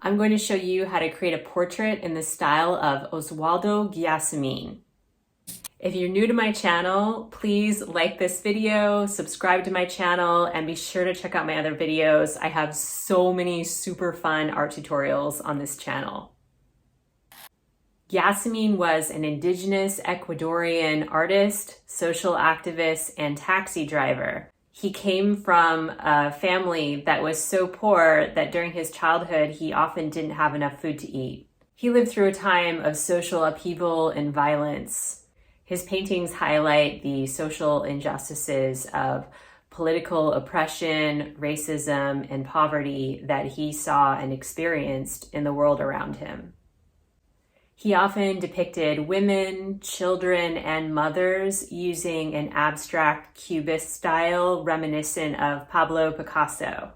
I'm going to show you how to create a portrait in the style of Oswaldo Guayasamin. If you're new to my channel, please like this video, subscribe to my channel, and be sure to check out my other videos. I have so many super fun art tutorials on this channel. Guayasamin was an indigenous Ecuadorian artist, social activist, and taxi driver. He came from a family that was so poor that during his childhood, he often didn't have enough food to eat. He lived through a time of social upheaval and violence. His paintings highlight the social injustices of political oppression, racism, and poverty that he saw and experienced in the world around him. He often depicted women, children, and mothers using an abstract cubist style reminiscent of Pablo Picasso.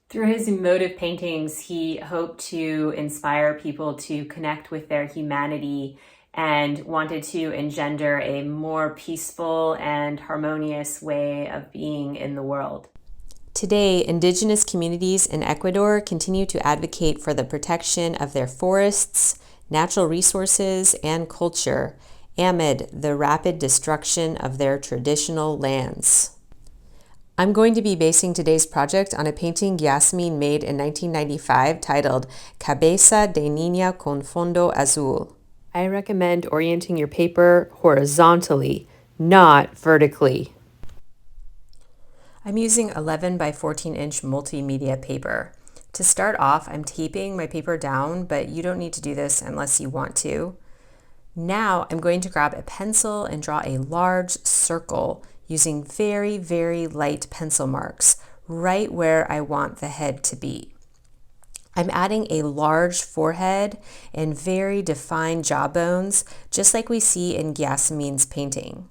Through his emotive paintings, he hoped to inspire people to connect with their humanity and wanted to engender a more peaceful and harmonious way of being in the world. Today, indigenous communities in Ecuador continue to advocate for the protection of their forests, natural resources, and culture amid the rapid destruction of their traditional lands. I'm going to be basing today's project on a painting Guayasamin made in 1995 titled Cabeza de Niña con Fondo Azul. I recommend orienting your paper horizontally, not vertically. I'm using 11 by 14 inch multimedia paper. To start off, I'm taping my paper down, but you don't need to do this unless you want to. Now I'm going to grab a pencil and draw a large circle using very, very light pencil marks right where I want the head to be. I'm adding a large forehead and very defined jawbones, just like we see in Guayasamin's painting.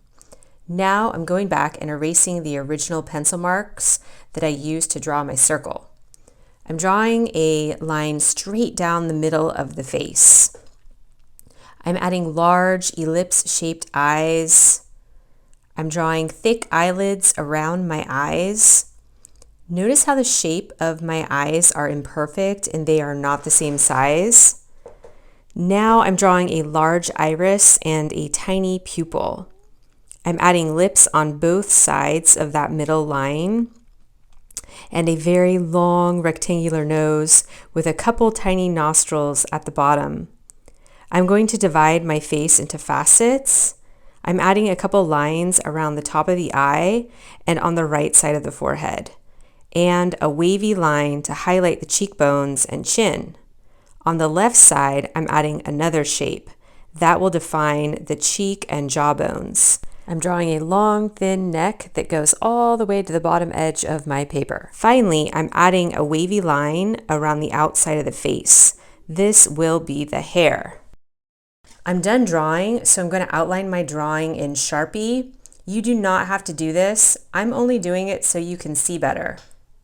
Now I'm going back and erasing the original pencil marks that I used to draw my circle. I'm drawing a line straight down the middle of the face. I'm adding large ellipse-shaped eyes. I'm drawing thick eyelids around my eyes. Notice how the shape of my eyes are imperfect and they are not the same size. Now I'm drawing a large iris and a tiny pupil. I'm adding lips on both sides of that middle line, and a very long rectangular nose with a couple tiny nostrils at the bottom. I'm going to divide my face into facets. I'm adding a couple lines around the top of the eye and on the right side of the forehead, and a wavy line to highlight the cheekbones and chin. On the left side, I'm adding another shape that will define the cheek and jawbones. I'm drawing a long, thin neck that goes all the way to the bottom edge of my paper. Finally, I'm adding a wavy line around the outside of the face. This will be the hair. I'm done drawing, so I'm going to outline my drawing in Sharpie. You do not have to do this. I'm only doing it so you can see better.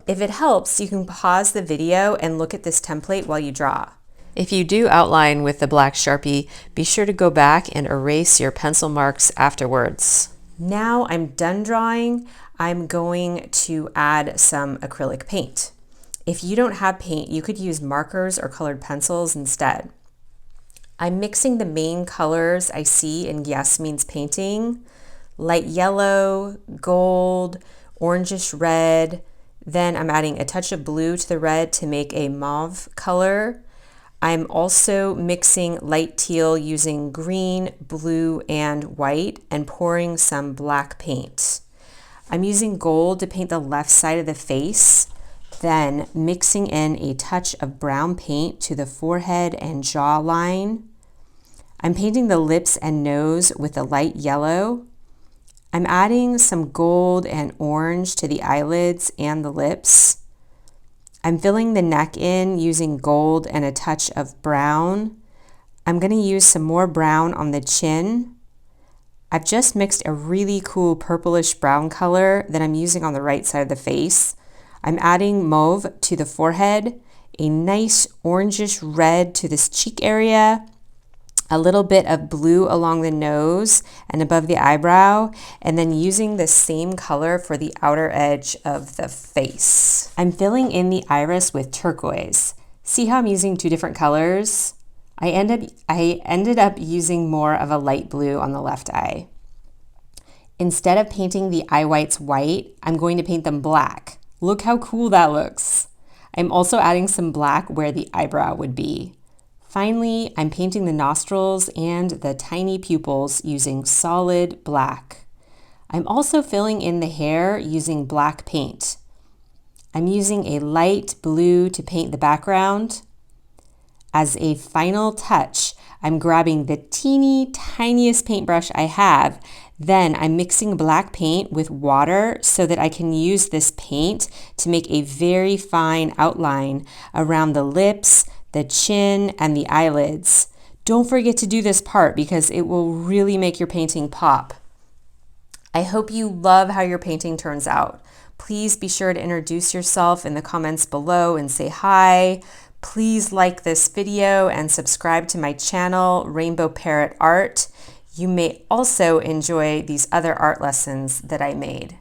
If it helps, you can pause the video and look at this template while you draw. If you do outline with the black Sharpie, be sure to go back and erase your pencil marks afterwards. Now I'm done drawing. I'm going to add some acrylic paint. If you don't have paint, you could use markers or colored pencils instead. I'm mixing the main colors I see in Guayasamin's painting: light yellow, gold, orangish red. Then I'm adding a touch of blue to the red to make a mauve color. I'm also mixing light teal using green, blue, and white and pouring some black paint. I'm using gold to paint the left side of the face, then mixing in a touch of brown paint to the forehead and jawline. I'm painting the lips and nose with a light yellow. I'm adding some gold and orange to the eyelids and the lips. I'm filling the neck in using gold and a touch of brown. I'm going to use some more brown on the chin. I've just mixed a really cool purplish brown color that I'm using on the right side of the face. I'm adding mauve to the forehead, a nice orangish red to this cheek area, a little bit of blue along the nose and above the eyebrow, and then using the same color for the outer edge of the face. I'm filling in the iris with turquoise. See how I'm using two different colors? I ended up using more of a light blue on the left eye. Instead of painting the eye whites white, I'm going to paint them black. Look how cool that looks. I'm also adding some black where the eyebrow would be. Finally, I'm painting the nostrils and the tiny pupils using solid black. I'm also filling in the hair using black paint. I'm using a light blue to paint the background. As a final touch, I'm grabbing the teeny tiniest paintbrush I have. Then I'm mixing black paint with water so that I can use this paint to make a very fine outline around the lips, the chin, and the eyelids. Don't forget to do this part because it will really make your painting pop. I hope you love how your painting turns out. Please be sure to introduce yourself in the comments below and say hi. Please like this video and subscribe to my channel, Rainbow Parrot Art. You may also enjoy these other art lessons that I made.